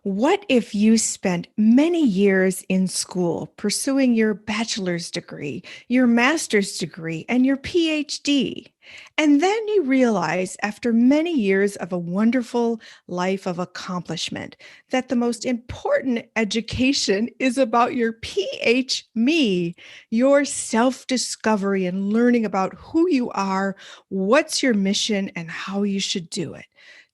What if you spent many years in school pursuing your bachelor's degree, your master's degree, and your PhD? And then you realize, after many years of a wonderful life of accomplishment, that the most important education is about your PH me, your self discovery and learning about who you are, what's your mission, and how you should do it.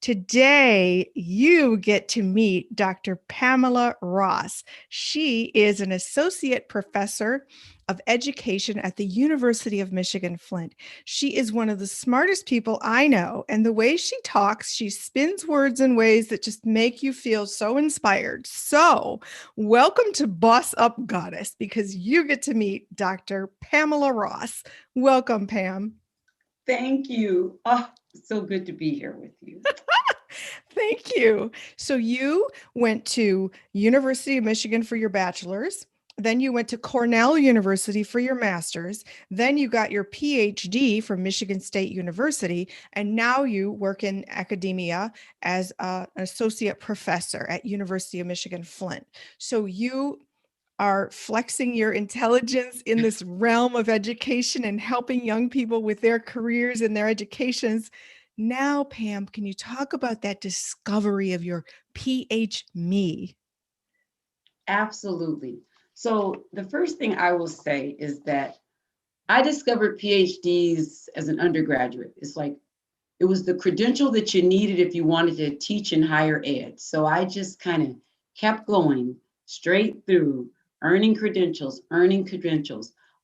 Today, you get to meet Dr. Pamela Ross. She is an associate professor of education at the University of Michigan Flint. She is one of the smartest people I know, and the way she talks, she spins words in ways that just make you feel so inspired. So, welcome to Boss Up Goddess, because you get to meet Dr. Pamela Ross. Welcome, Pam. Thank you. Oh, so good to be here with you. Thank you. So you went to University of Michigan for your bachelor's, then you went to Cornell University for your master's, then you got your PhD from Michigan State University, and now you work in academia as an associate professor at University of Michigan Flint. So you are flexing your intelligence in this realm of education and helping young people with their careers and their educations. Now, Pam, can you talk about that discovery of your PH me? Absolutely. So, the first thing I will say is that I discovered PhDs as an undergraduate. It's like it was the credential that you needed if you wanted to teach in higher ed. So, I just kind of kept going straight through, earning credentials.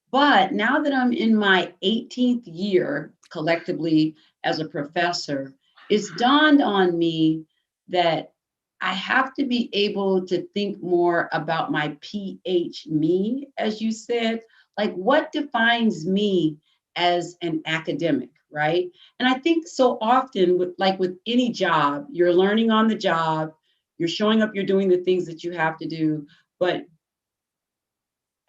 But now that I'm in my 18th year collectively as a professor, it's dawned on me that I have to be able to think more about my PH me, as you said, like what defines me as an academic, right? And I think so often with any job, you're learning on the job, you're showing up, you're doing the things that you have to do, but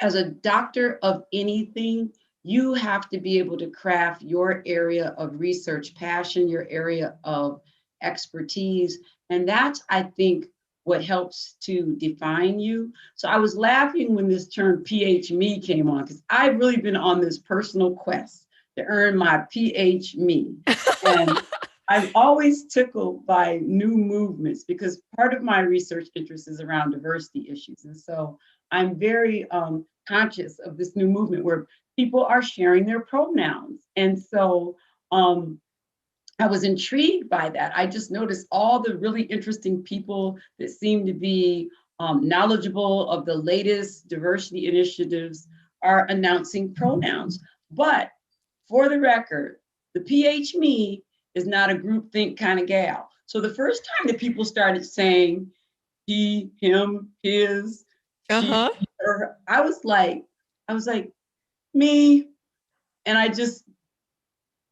as a doctor of anything, you have to be able to craft your area of research passion, your area of expertise. And that's, I think, what helps to define you. So I was laughing when this term PH me came on, because I've really been on this personal quest to earn my PH me. And I'm always tickled by new movements because part of my research interest is around diversity issues. And so I'm very conscious of this new movement where people are sharing their pronouns. And so I was intrigued by that. I just noticed all the really interesting people that seem to be knowledgeable of the latest diversity initiatives are announcing pronouns. But for the record, the PH me is not a groupthink kind of gal. So the first time that people started saying he, him, his, she, Uh-huh. or I was like, me. And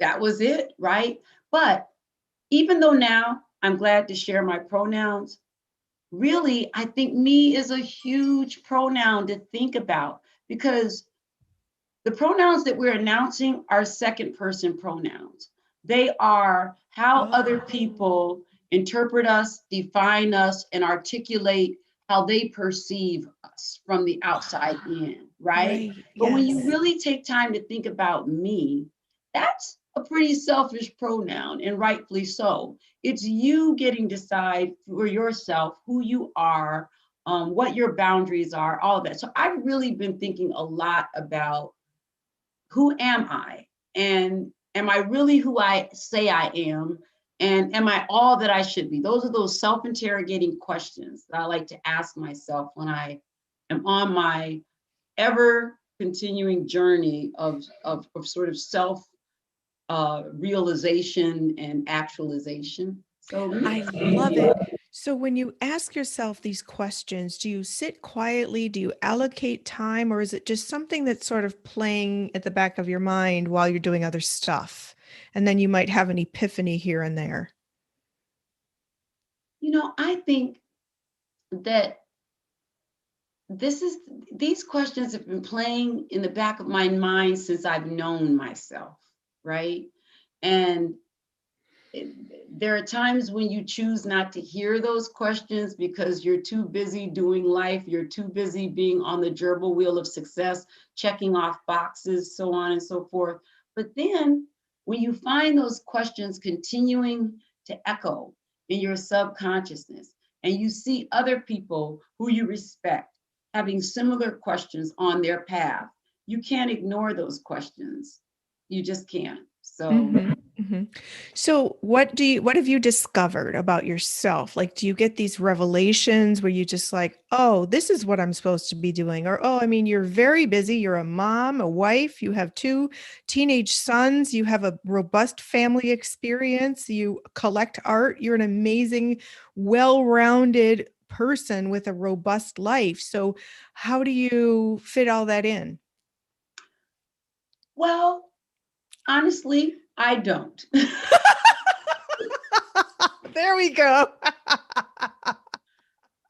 that was it, right? But even though now I'm glad to share my pronouns, really, I think me is a huge pronoun to think about because the pronouns that we're announcing are second person pronouns. They are how other Oh, people interpret us, define us, and articulate how they perceive us from the outside in, right? right. But when you Yes. really take time to think about me, that's a pretty selfish pronoun, and rightfully so. It's you getting to decide for yourself who you are, what your boundaries are, all of that. So I've really been thinking a lot about who am I? And am I really who I say I am? And am I all that I should be? Those are those self-interrogating questions that I like to ask myself when I am on my ever continuing journey of sort of self realization and actualization. So I love it. So when you ask yourself these questions, do you sit quietly? Do you allocate time? Or is it just something that's sort of playing at the back of your mind while you're doing other stuff? And then you might have an epiphany here and there. I think that this is these questions have been playing in the back of my mind since I've known myself, right? And there are times when you choose not to hear those questions because you're too busy doing life, you're too busy being on the gerbil wheel of success, checking off boxes, so on and so forth. But then when you find those questions continuing to echo in your subconsciousness, and you see other people who you respect having similar questions on their path, you can't ignore those questions. You just can't. So hmm hmm So what have you discovered about yourself? Like, do you get these revelations where you just like, oh, this is what I'm supposed to be doing? Or, oh, I mean, you're very busy. You're a mom, a wife, you have two teenage sons, you have a robust family experience, you collect art, you're an amazing, well-rounded person with a robust life. So how do you fit all that in? well, honestly, I don't. There we go.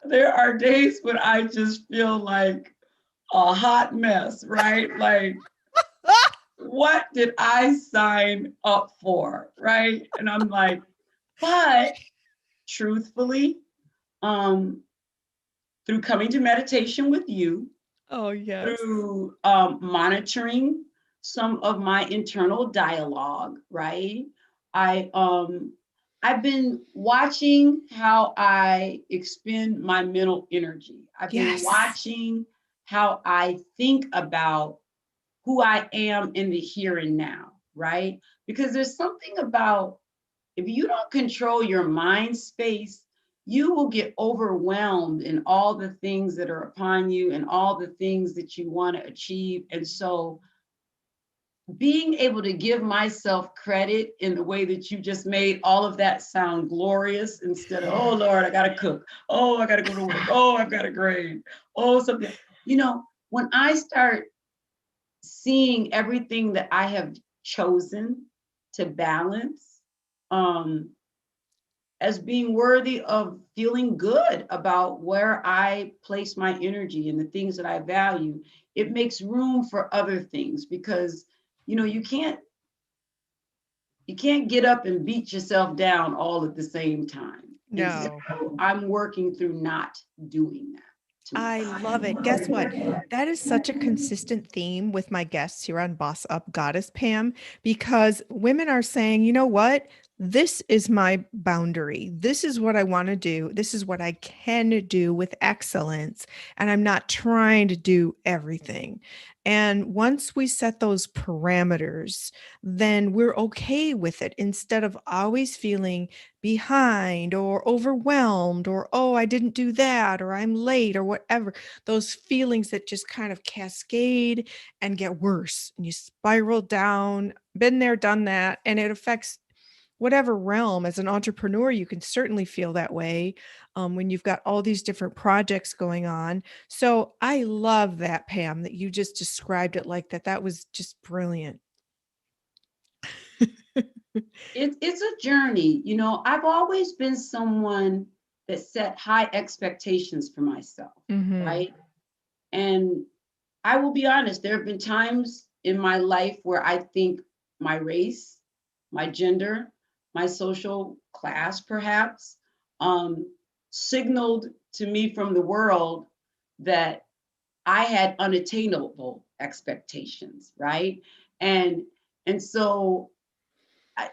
There are days when I just feel like a hot mess, right? Like, what did I sign up for, right? And I'm like, but truthfully, um, through coming to meditation with you, Oh, yes. through monitoring some of my internal dialogue, right? I I've been watching how I expend my mental energy. I've been Yes. watching how I think about who I am in the here and now, right? Because there's something about if you don't control your mind space, you will get overwhelmed in all the things that are upon you and all the things that you want to achieve. And so being able to give myself credit in the way that you just made all of that sound glorious instead of, oh Lord, I gotta cook. Oh, I gotta go to work. Oh, I've got to grade. Oh, something. When I start seeing everything that I have chosen to balance, um, as being worthy of feeling good about where I place my energy and the things that I value, it makes room for other things because you can't get up and beat yourself down all at the same time. And so No. I'm working through not doing that too. I love it. Guess what? That is such a consistent theme with my guests here on Boss Up Goddess Pam, because women are saying, you know what? This is my boundary. This is what I want to do. This is what I can do with excellence. And I'm not trying to do everything. And once we set those parameters, then we're okay with it instead of always feeling behind or overwhelmed or, oh, I didn't do that or I'm late or whatever. Those feelings that just kind of cascade and get worse and you spiral down. Been there, done that. And it affects whatever realm. As an entrepreneur, you can certainly feel that way when you've got all these different projects going on. So I love that, Pam, that you just described it like that. That was just brilliant. It's a journey. I've always been someone that set high expectations for myself, hmm right? And I will be honest, there have been times in my life where I think my race, my gender, my social class, perhaps, signaled to me from the world that I had unattainable expectations, right? And and so I,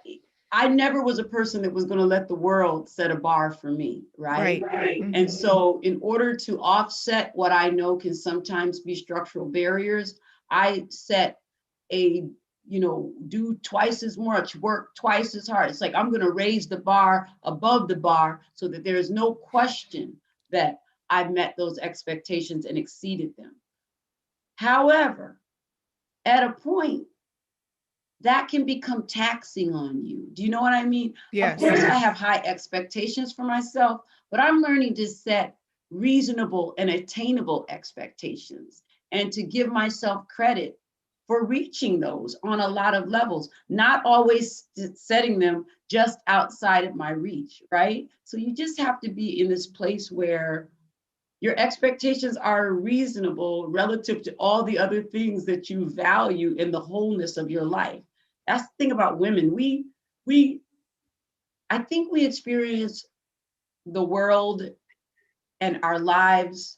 I never was a person that was going to let the world set a bar for me, right? Right. And hmm so, in order to offset what I know can sometimes be structural barriers, I set do twice as much, work twice as hard. It's like I'm going to raise the bar above the bar so that there is no question that I've met those expectations and exceeded them. However, at a point, that can become taxing on you. Do you know what I mean? Of Yes. course, I have high expectations for myself, but I'm learning to set reasonable and attainable expectations and to give myself credit for reaching those on a lot of levels, not always setting them just outside of my reach, right? So you just have to be in this place where your expectations are reasonable relative to all the other things that you value in the wholeness of your life. That's the thing about women. We I think we experience the world and our lives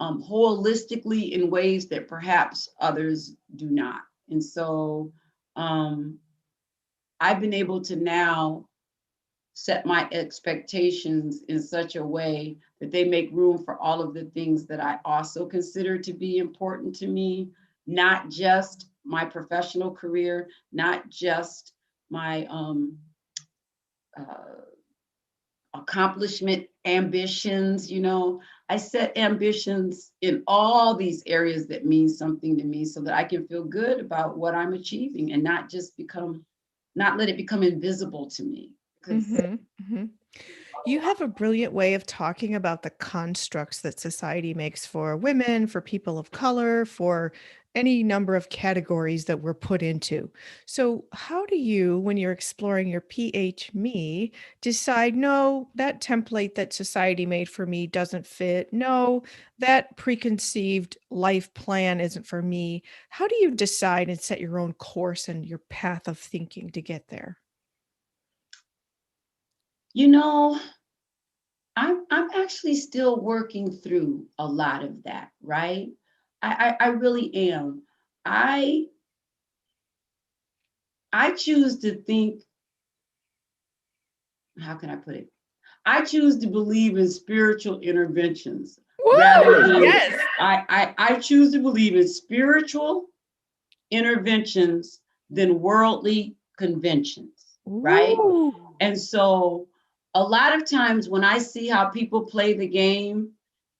holistically in ways that perhaps others do not. And so um, I've been able to now set my expectations in such a way that they make room for all of the things that I also consider to be important to me, not just my professional career, not just my uh, accomplishment ambitions. I set ambitions in all these areas that mean something to me so that I can feel good about what I'm achieving and not let it become invisible to me. Because Mm-hmm. Mm-hmm. You have a brilliant way of talking about the constructs that society makes for women, for people of color, for any number of categories that we're put into. So, how do you, when you're exploring your PH me, decide, no, that template that society made for me doesn't fit? No, that preconceived life plan isn't for me. How do you decide and set your own course and your path of thinking to get there? you know, I'm actually still working through a lot of that, right? I really am. I I choose to think, how can I put it? I choose to believe in spiritual interventions rather Woo! than Yes. I choose to believe in spiritual interventions than worldly conventions, right? Ooh. And so a lot of times when I see how people play the game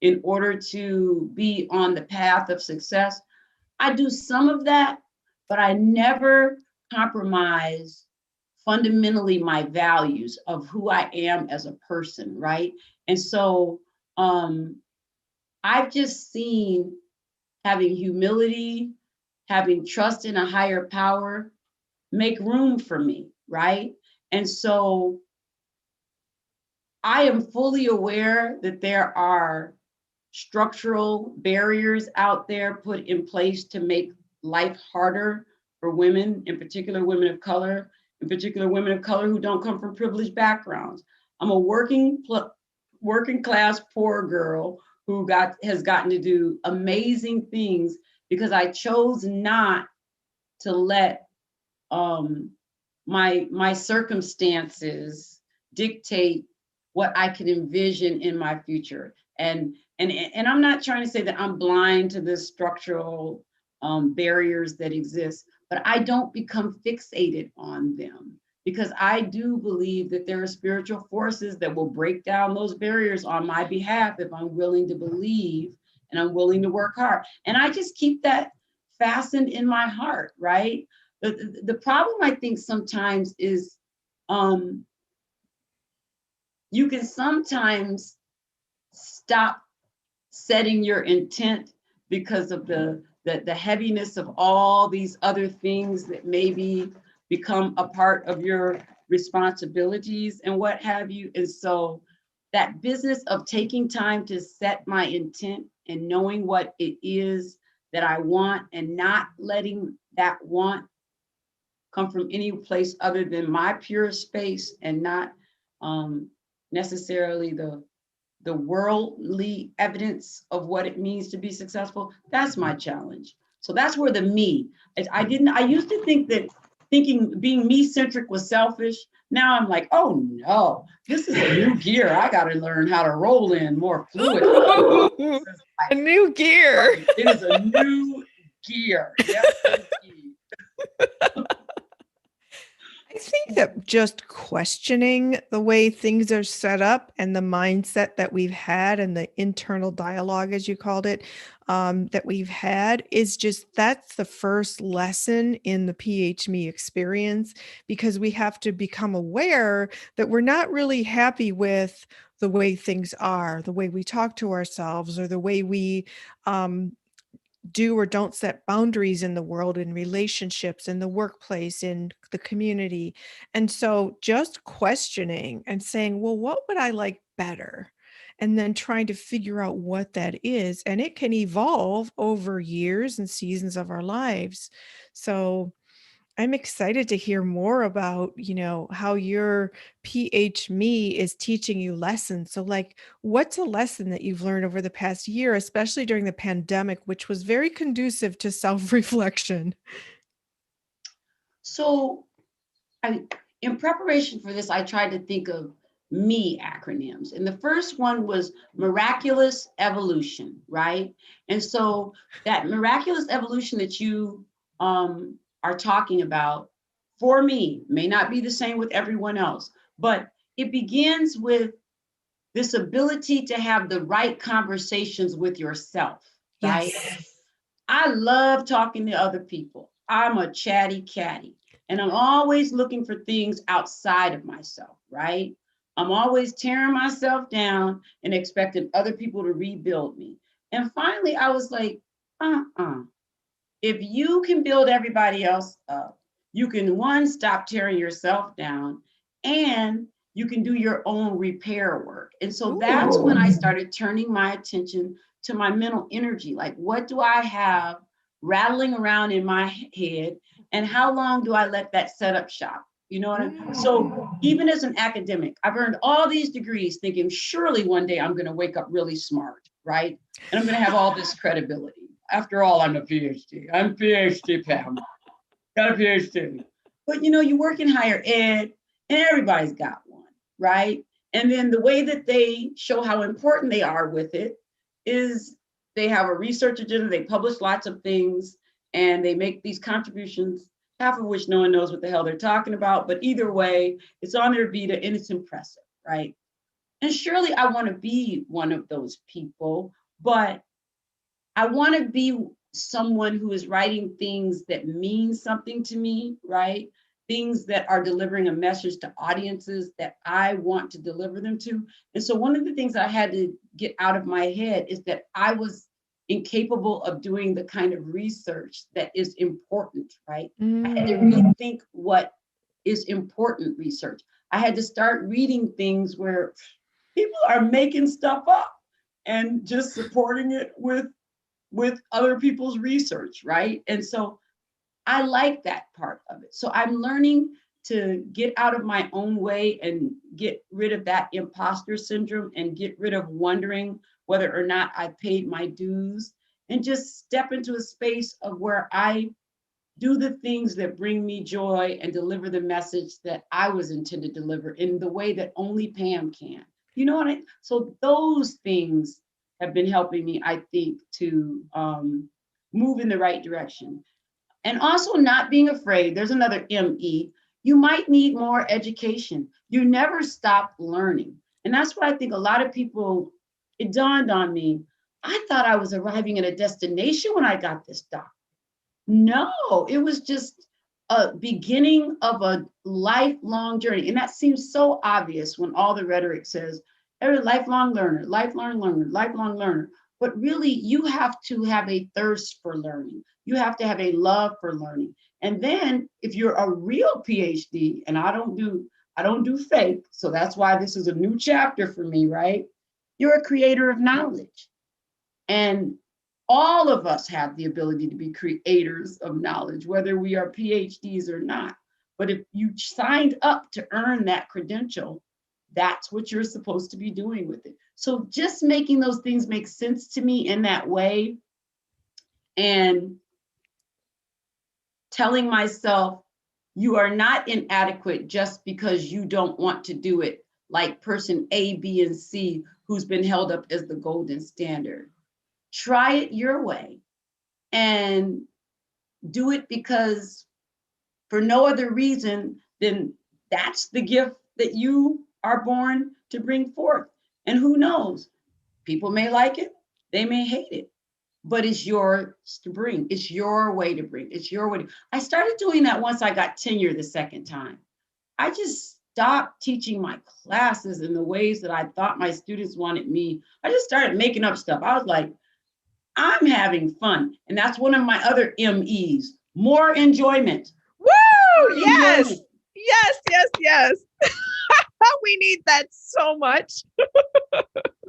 in order to be on the path of success, I do some of that, but I never compromise fundamentally my values of who I am as a person, right? And so um, I've just seen having humility, having trust in a higher power make room for me, right? And so I am fully aware that there are structural barriers out there put in place to make life harder for women, in particular women of color, in particular women of color who don't come from privileged backgrounds. I'm a working class poor girl who has gotten to do amazing things because I chose not to let um, my circumstances dictate what I can envision in my future. And I'm not trying to say that I'm blind to the structural barriers that exist, but I don't become fixated on them because I do believe that there are spiritual forces that will break down those barriers on my behalf if I'm willing to believe and I'm willing to work hard. And I just keep that fastened in my heart, right? The problem I think sometimes is um, you can sometimes stop setting your intent because of the heaviness of all these other things that maybe become a part of your responsibilities and what have you. And so that business of taking time to set my intent and knowing what it is that I want and not letting that want come from any place other than my pure space and not um, necessarily the worldly evidence of what it means to be successful. That's my challenge. So that's where the me. I used to think that thinking being me centric was selfish. Now I'm like, oh no, this is a new gear. I got to learn how to roll in more fluidly. Ooh, a new gear. Right. It is a new gear. Yes, indeed. I think that just questioning the way things are set up and the mindset that we've had and the internal dialogue, as you called it, that we've had is just that's the first lesson in the PH Me experience because we have to become aware that we're not really happy with the way things are, the way we talk to ourselves, or the way we um, do or don't set boundaries in the world, in relationships, in the workplace, in the community. And so just questioning and saying, well, what would I like better? And then trying to figure out what that is. And it can evolve over years and seasons of our lives. So I'm excited to hear more about, how your PH Me is teaching you lessons. So like, what's a lesson that you've learned over the past year, especially during the pandemic, which was very conducive to self-reflection? So I, in preparation for this, I tried to think of me acronyms. And the first one was miraculous evolution, right? And so that miraculous evolution that you are talking about, for me, may not be the same with everyone else, but it begins with this ability to have the right conversations with yourself, right? Yes. I love talking to other people. I'm a chatty catty, and I'm always looking for things outside of myself, right? I'm always tearing myself down and expecting other people to rebuild me. And finally, I was like, uh-uh. If you can build everybody else up, you can, one, stop tearing yourself down, and you can do your own repair work. And so that's when I Ooh. started turning my attention to my mental energy. Like, what do I have rattling around in my head? And how long do I let that set up shop? You know what I mean? So even as an academic, I've earned all these degrees thinking surely one day I'm going to wake up really smart, right? And I'm going to have all this credibility. After all, I'm a PhD. I'm PhD, Pam. Got a PhD. But you work in higher ed, and everybody's got one, right? And then the way that they show how important they are with it is they have a research agenda, they publish lots of things, and they make these contributions, half of which no one knows what the hell they're talking about. But either way, it's on their Vita and it's impressive, right? And surely I want to be one of those people, but I want to be someone who is writing things that mean something to me, right? Things that are delivering a message to audiences that I want to deliver them to. And so one of the things I had to get out of my head is that I was incapable of doing the kind of research that is important, right? I had to rethink what is important research. I had to start reading things where people are making stuff up and just supporting it with other people's research, right? And so I like that part of it. So I'm learning to get out of my own way and get rid of that imposter syndrome and get rid of wondering whether or not I paid my dues, and just step into a space of where I do the things that bring me joy and deliver the message that I was intended to deliver in the way that only Pam can. You know what so those things have been helping me, I think, to move in the right direction. And also not being afraid. There's another ME. You might need more education. You never stop learning. And that's what I think a lot of people, it dawned on me. I thought I was arriving at a destination when I got this doctorate. No, it was just a beginning of a lifelong journey. And that seems so obvious when all the rhetoric says, every lifelong learner, lifelong learner, lifelong learner. But really, you have to have a thirst for learning. You have to have a love for learning. And then if you're a real PhD, and I don't do fake, so that's why this is a new chapter for me, right? You're a creator of knowledge. And all of us have the ability to be creators of knowledge, whether we are PhDs or not. But if you signed up to earn that credential, that's what you're supposed to be doing with it. So just making those things make sense to me in that way, and telling myself you are not inadequate just because you don't want to do it like person A, B, and C who's been held up as the golden standard. Try it your way and do it because for no other reason than that's the gift that you are born to bring forth. And who knows, people may like it, they may hate it, but it's yours to bring. It's your way to bring. It's your way. I started doing that once I got tenure the second time. I just stopped teaching my classes in the ways that I thought my students wanted me. I just started making up stuff. I was like, I'm having fun. And that's one of my other MEs, more enjoyment. Woo! More Yes. enjoyment. Yes, yes, yes. We need that so much.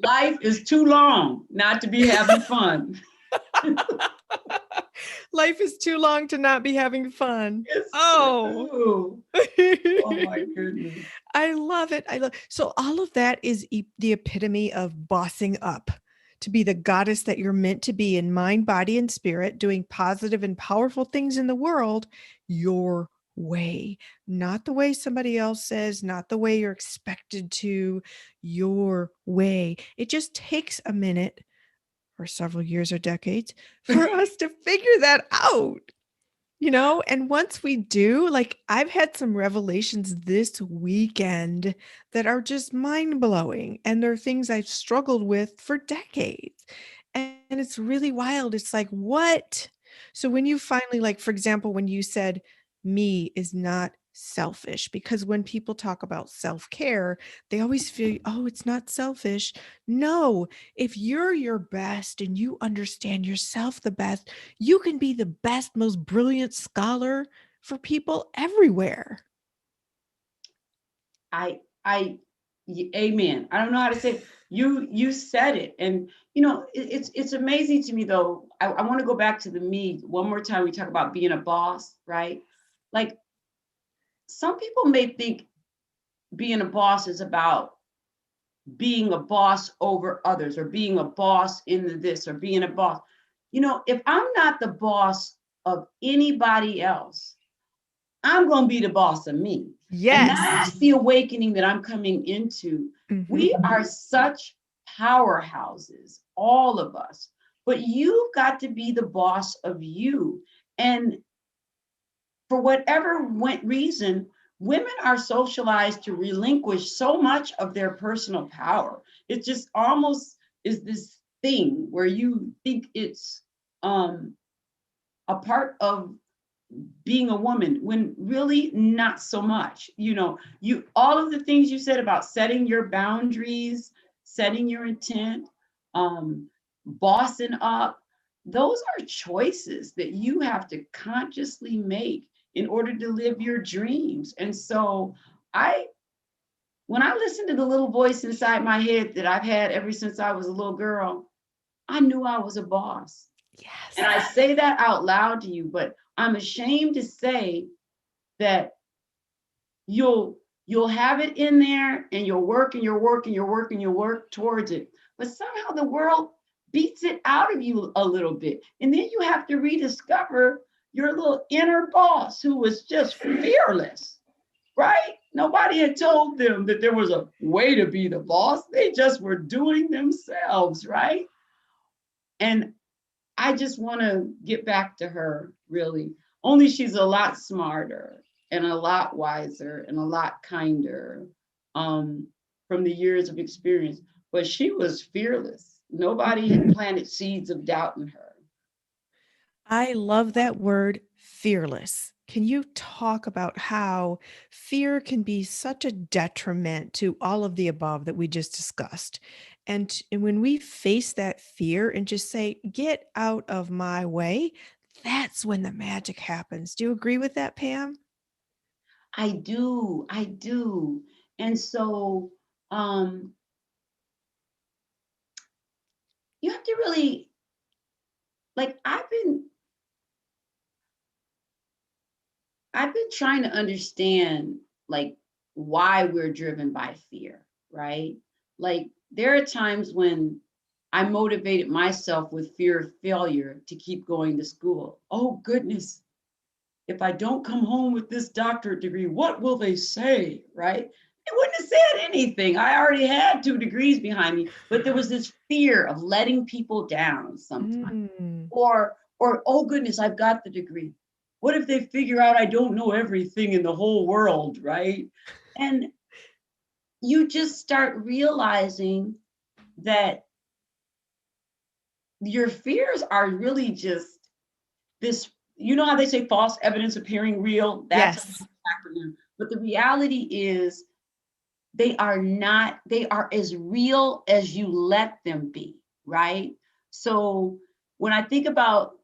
Life is too long not to be having fun. Life is too long to not be having fun. It's Oh. true. Oh my goodness. I love it. I love so all of that is the epitome of bossing up to be the goddess that you're meant to be in mind, body, and spirit, doing positive and powerful things in the world your way, not the way somebody else says, not the way you're expected to, your way. It just takes a minute or several years or decades for us to figure that out. And once we do, like I've had some revelations this weekend that are just mind blowing. And they're things I've struggled with for decades. And it's really wild. It's like, what? So when you finally, like, for example, when you said, me is not selfish, because when people talk about self care, they always feel, oh, it's not selfish. No, if you're your best and you understand yourself the best, you can be the best, most brilliant scholar for people everywhere. I amen. I don't know how to say it. You said it. And it's amazing to me though. I want to go back to the me one more time. We talk about being a boss, right? Like some people may think being a boss is about being a boss over others or being a boss in this or being a boss. If I'm not the boss of anybody else, I'm going to be the boss of me. And Yes. that's the awakening that I'm coming into. Mhm. We are such powerhouses, all of us, but you've got to be the boss of you. And for whatever reason, women are socialized to relinquish so much of their personal power. It just almost is this thing where you think it's a part of being a woman when really not so much. You all of the things you said about setting your boundaries, setting your intent, bossing up, those are choices that you have to consciously make in order to live your dreams. And so when I listened to the little voice inside my head that I've had ever since I was a little girl, I knew I was a boss. Yes. And I say that out loud to you, but I'm ashamed to say that you'll have it in there and you'll work and you'll work and you'll work and you'll work towards it. But somehow the world beats it out of you a little bit. And then you have to rediscover your little inner boss who was just fearless, right? Nobody had told them that there was a way to be the boss. They just were doing themselves, right? And I just want to get back to her, really. Only she's a lot smarter and a lot wiser and a lot kinder from the years of experience. But she was fearless. Nobody had planted seeds of doubt in her. I love that word, fearless. Can you talk about how fear can be such a detriment to all of the above that we just discussed? And when we face that fear and just say, get out of my way, that's when the magic happens. Do you agree with that, Pam? I do. And so um, you have to really, like, I've been trying to understand like why we're driven by fear, right? Like there are times when I motivated myself with fear of failure to keep going to school. Oh goodness, if I don't come home with this doctorate degree, what will they say, right? They wouldn't have said anything. I already had 2 degrees behind me, but there was this fear of letting people down sometimes. Mm. Or oh goodness, I've got the degree. What if they figure out I don't know everything in the whole world, right? And you just start realizing that your fears are really just this, how they say false evidence appearing real? That's Yes. an acronym. But the reality is they are not, they are as real as you let them be, right? So when I think about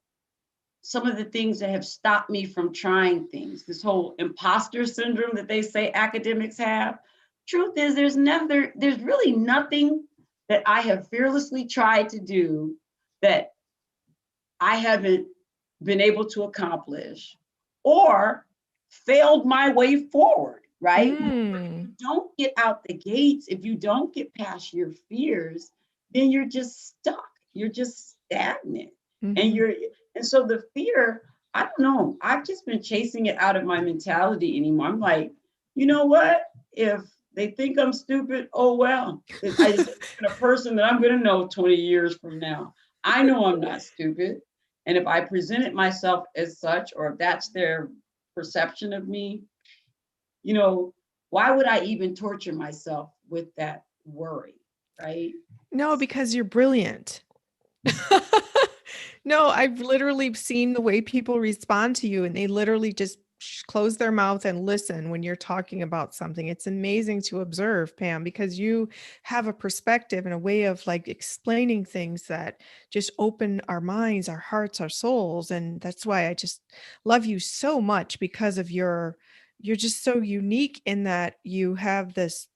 some of the things that have stopped me from trying things, this whole imposter syndrome that they say academics have. Truth is, there's really nothing that I have fearlessly tried to do that I haven't been able to accomplish, or failed my way forward, right? But if Mm. you don't get out the gates, if you don't get past your fears, then you're just stuck. You're just stagnant. And Hmm. and so the fear, I don't know, I've just been chasing it out of my mentality anymore. I'm like, you know what? If they think I'm stupid, oh well. I just been a person that I'm gonna know 20 years from now. I know I'm not stupid. And if I presented myself as such, or if that's their perception of me, you know, why would I even torture myself with that worry, right? No, because you're brilliant. No, I've literally seen the way people respond to you, and they literally just close their mouth and listen when you're talking about something. It's amazing to observe, Pam, because you have a perspective and a way of like explaining things that just open our minds, our hearts, our souls. And that's why I just love you so much, because of you're just so unique in that you have this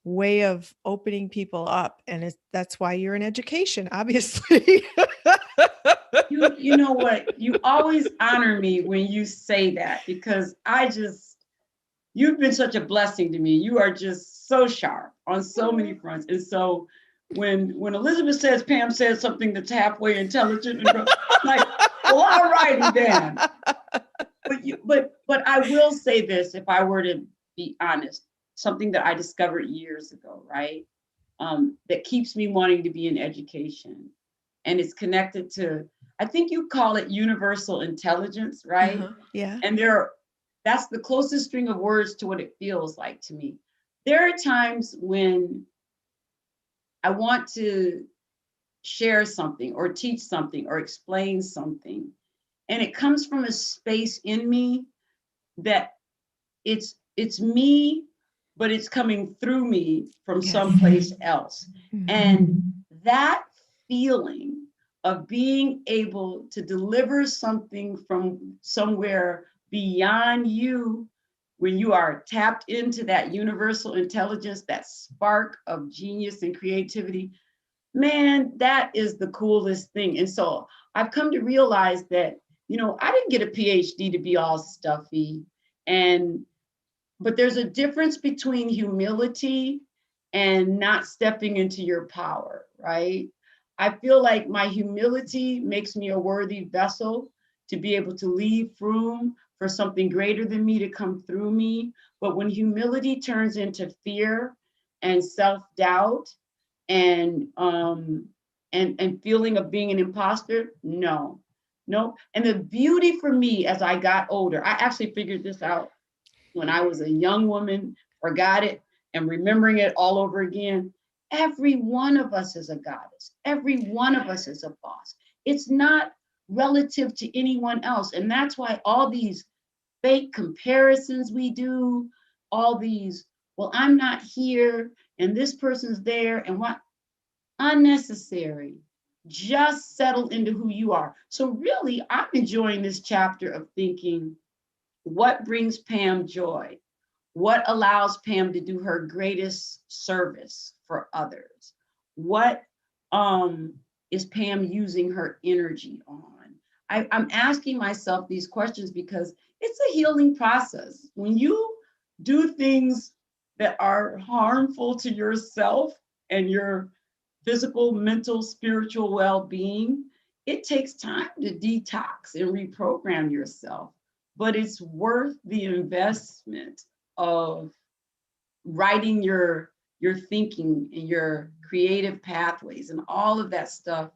way of opening people up, and that's why you're in education, obviously. You know what? You always honor me when you say that, because you've been such a blessing to me. You are just so sharp on so many fronts. And so when Elizabeth says Pam says something that's halfway intelligent and like, well, all righty then. But I will say this, if I were to be honest, something that I discovered years ago, right? That keeps me wanting to be in education. And it's connected to, I think you call it universal intelligence, right? Uh-huh. Yeah. And that's the closest string of words to what it feels like to me. There are times when I want to share something or teach something or explain something, and it comes from a space in me that it's me, but it's coming through me from Yes. someplace else. Mhm. And that feeling of being able to deliver something from somewhere beyond you, when you are tapped into that universal intelligence, that spark of genius and creativity, man, that is the coolest thing. And so I've come to realize that, I didn't get a PhD to be all stuffy. But there's a difference between humility and not stepping into your power, right? I feel like my humility makes me a worthy vessel to be able to leave room for something greater than me to come through me. But when humility turns into fear and self-doubt and feeling of being an imposter, no, no. And the beauty for me as I got older, I actually figured this out when I was a young woman, forgot it, and remembering it all over again. Every one of us is a goddess. Every one of us is a boss. It's not relative to anyone else. And that's why all these fake comparisons we do, all these, well, I'm not here and this person's there, and what, unnecessary. Just settle into who you are. So really, I'm enjoying this chapter of thinking, what brings Pam joy? What allows Pam to do her greatest service for others? What is Pam using her energy on? I'm asking myself these questions because it's a healing process. When you do things that are harmful to yourself and your physical, mental, spiritual well-being, it takes time to detox and reprogram yourself, but it's worth the investment of writing your thinking and your creative pathways and all of that stuff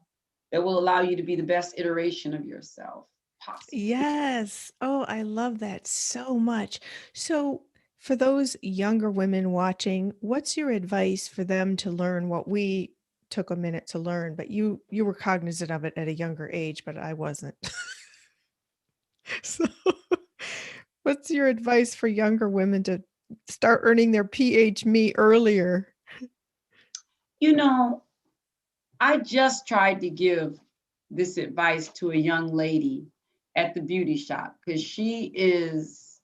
that will allow you to be the best iteration of yourself possible. Yes. Oh, I love that so much. So, for those younger women watching, what's your advice for them to learn what we took a minute to learn, but you were cognizant of it at a younger age, but I wasn't. So, what's your advice for younger women to start earning their PhD earlier? You know, I just tried to give this advice to a young lady at the beauty shop because she is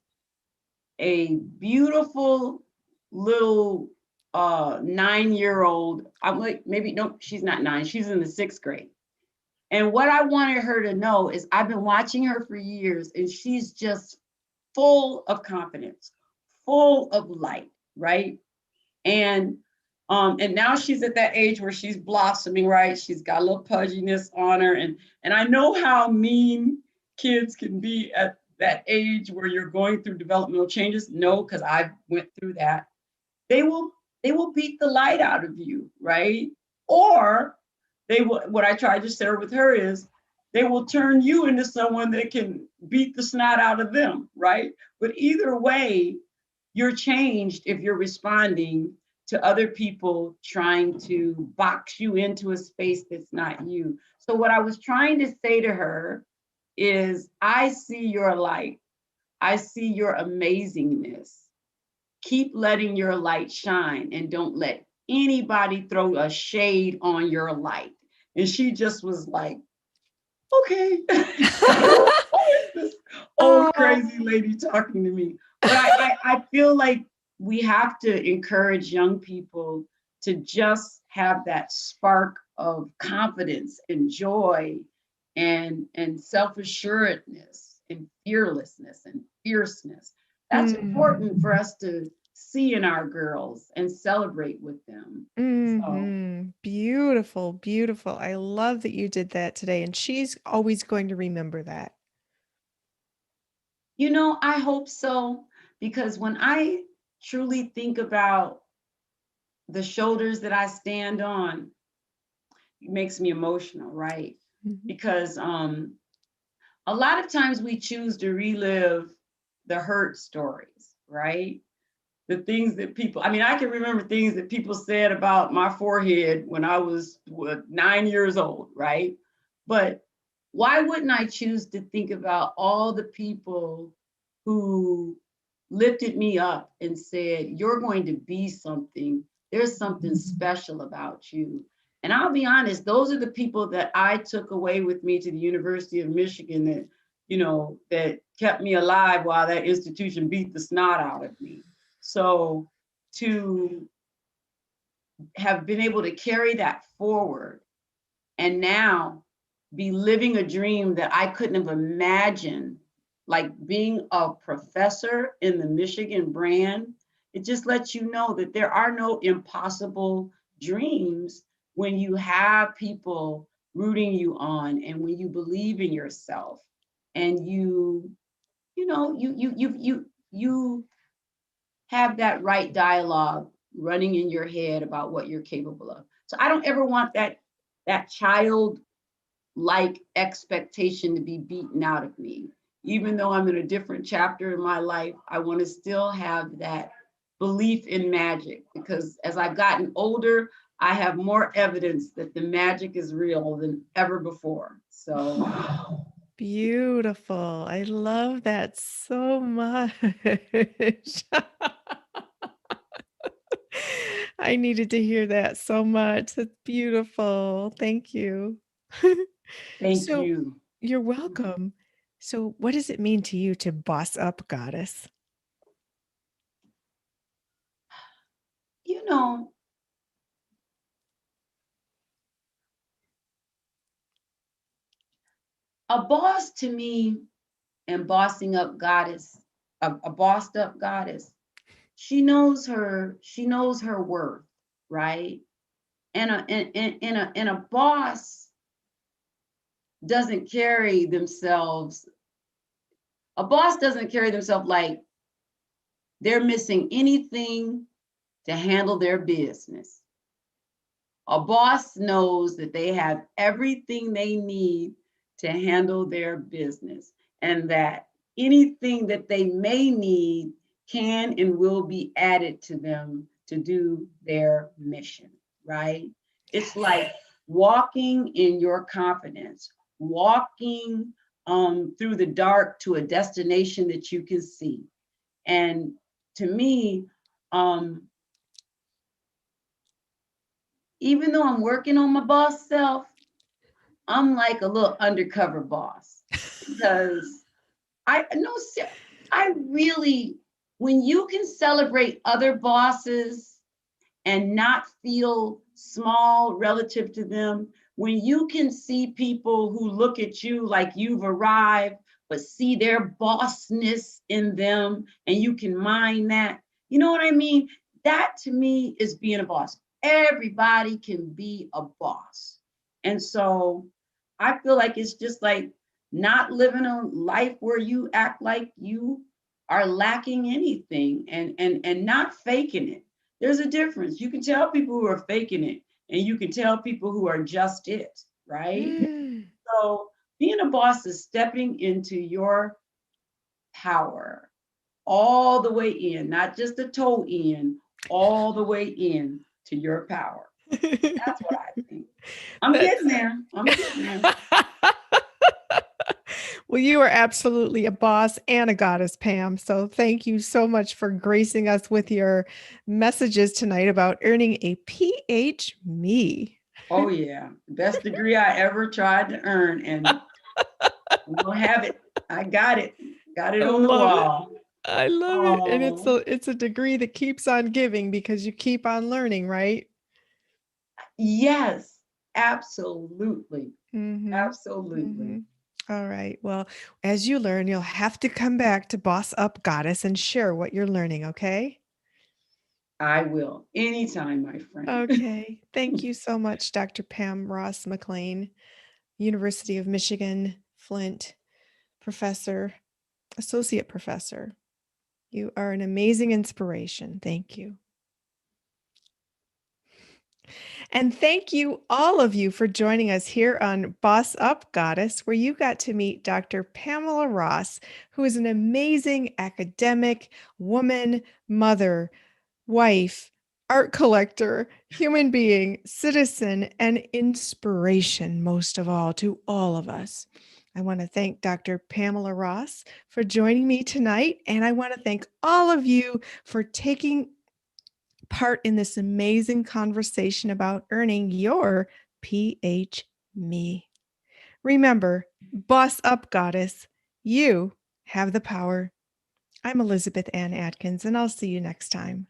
a beautiful little 9-year-old. I'm like, maybe no, she's not 9, she's in the 6th grade. And what I wanted her to know is I've been watching her for years, and she's just full of confidence, full of light, right? And now she's at that age where she's blossoming, right? She's got a little pudginess on her. And I know how mean kids can be at that age where you're going through developmental changes. No, because I went through that. They will they will beat the light out of you, right? Or they will, what I tried to share with her is they will turn you into someone that can beat the snot out of them, right? But either way, you're changed if you're responding to other people trying to box you into a space that's not you. So what I was trying to say to her is, I see your light. I see your amazingness. Keep letting your light shine and don't let anybody throw a shade on your light. And she just was like, okay. Who is this old Oh, crazy lady talking to me? But I feel like we have to encourage young people to just have that spark of confidence and joy and self-assuredness and fearlessness and fierceness. That's important for us to see in our girls and celebrate with them. So, beautiful, beautiful. I love that you did that today. And she's always going to remember that. I hope so, because when I truly think about the shoulders that I stand on, it makes me emotional, right? Mhm. Because a lot of times we choose to relive the hurt stories, right? The things that people, I mean, I can remember things that people said about my forehead when I was 9 years old, right? But why wouldn't I choose to think about all the people who lifted me up and said, you're going to be something, there's something special about you. And I'll be honest, those are the people that I took away with me to the University of Michigan that kept me alive while that institution beat the snot out of me. So to have been able to carry that forward and now be living a dream that I couldn't have imagined, like being a professor in the Michigan brand, it just lets you know that there are no impossible dreams when you have people rooting you on and when you believe in yourself and you have that right dialogue running in your head about what you're capable of. So I don't ever want that child like expectation to be beaten out of me. Even though I'm in a different chapter in my life, I want to still have that belief in magic, because as I've gotten older, I have more evidence that the magic is real than ever before. So Beautiful. I love that so much. I needed to hear that so much. That's beautiful. Thank you. thank So, you. you're welcome. So, what does it mean to you to boss up, goddess? You know, a boss to me and bossing up goddess, a bossed up goddess, she knows her worth, right? And a boss doesn't carry themselves, a boss doesn't carry themselves like they're missing anything to handle their business. A boss knows that they have everything they need to handle their business, and that anything that they may need can and will be added to them to do their mission, right? It's Yes. like walking in your confidence, walking through the dark to a destination that you can see. And to me, um, even though I'm working on my boss self, I'm like a little undercover boss, because I no, I really, when you can celebrate other bosses and not feel small relative to them, When you can see people who look at you like you've arrived, but see their bossness in them, and you can mind that, you know what I mean? That to me is being a boss. Everybody can be a boss. And so I feel like it's just like not living a life where you act like you are lacking anything, and not faking it. There's a difference. You can tell people who are faking it, and you can tell people who are just it, right? Mm. So being a boss is stepping into your power all the way in, not just the toe in, all the way in to your power. That's what I think. I'm That's getting there. I'm getting there. well, you are absolutely a boss and a goddess, Pam. So thank you so much for gracing us with your messages tonight about earning a PhD. Oh yeah, best degree I ever tried to earn, and we'll have it. I got it. Got it I on the love it. wall. I love it. And Oh it's a degree that keeps on giving because you keep on learning, right? yes, absolutely, Mm-hmm. absolutely. Mm-hmm. All right. Well, as you learn, you'll have to come back to Boss Up Goddess and share what you're learning, okay? I will anytime, my friend. Okay. Thank you so much, Dr. Pam Ross McLean, University of Michigan Flint professor, associate professor. You are an amazing inspiration. Thank you. And thank you, all of you, for joining us here on Boss Up Goddess, where you got to meet Dr. Pamela Ross, who is an amazing academic, woman, mother, wife, art collector, human being, citizen, and inspiration, most of all, to all of us. I want to thank Dr. Pamela Ross for joining me tonight. And I want to thank all of you for taking part in this amazing conversation about earning your PhD. Remember, boss up, goddess. You have the power. I'm Elizabeth Ann Atkins, and I'll see you next time.